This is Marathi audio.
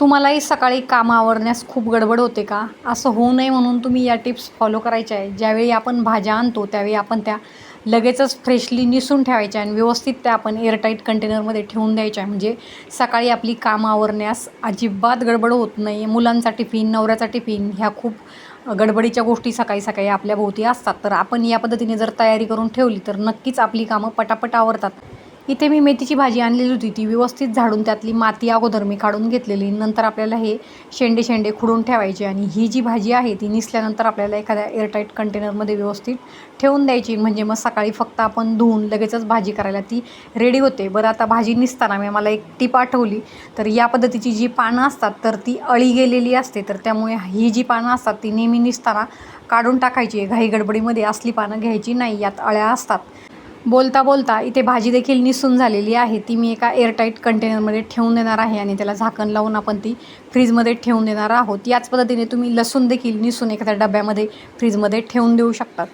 तुम्हालाही सकाळी कामं आवरण्यास खूप गडबड होते का? असं होऊ नये म्हणून तुम्ही या टिप्स फॉलो करायच्या आहे. ज्यावेळी आपण भाज्या आणतो त्यावेळी आपण त्या लगेचच फ्रेशली निसून ठेवायच्या आणि व्यवस्थित त्या आपण एअरटाईट कंटेनरमध्ये ठेवून द्यायच्या. म्हणजे सकाळी आपली कामं आवरण्यास अजिबात गडबड होत नाही. मुलांचा टिफिन, नवऱ्याचा टिफिन ह्या खूप गडबडीच्या गोष्टी सकाळी सकाळी आपल्याभोवती असतात. तर आपण या पद्धतीने जर तयारी करून ठेवली तर नक्कीच आपली कामं पटापट आवरतात. इथे मी मेथीची भाजी आणलेली होती, ती व्यवस्थित झाडून त्यातली माती अगोदर मी काढून घेतलेली. नंतर आपल्याला हे शेंडे खुडून ठेवायचे आणि ही जी भाजी आहे ती निसल्यानंतर आपल्याला एखाद्या एअरटाईट कंटेनरमध्ये व्यवस्थित ठेवून द्यायची. म्हणजे मग सकाळी फक्त आपण धुवून लगेचच भाजी करायला ती रेडी होते. बरं, आता भाजी निसताना मी मला एक टिप आठवली. तर या पद्धतीची जी पानं असतात तर ती अळी गेलेली असते, तर त्यामुळे ही जी पानं असतात ती नेहमी निसताना काढून टाकायची. घाई गडबडीमध्ये असली पानं घ्यायची नाही, यात अळ्या असतात. बोलता बोलता इथे भाजी देखील निसून झालेली आहे. ती मी एका एअरटाईट कंटेनरमध्ये ठेवून देणार आहे आणि त्याला झाकण लावून आपण ती फ्रीजमध्ये ठेवून देणार आहोत. याच पद्धतीने तुम्ही लसूण देखील निसून एखाद्या डब्यामध्ये फ्रीजमध्ये ठेवून देऊ शकतात.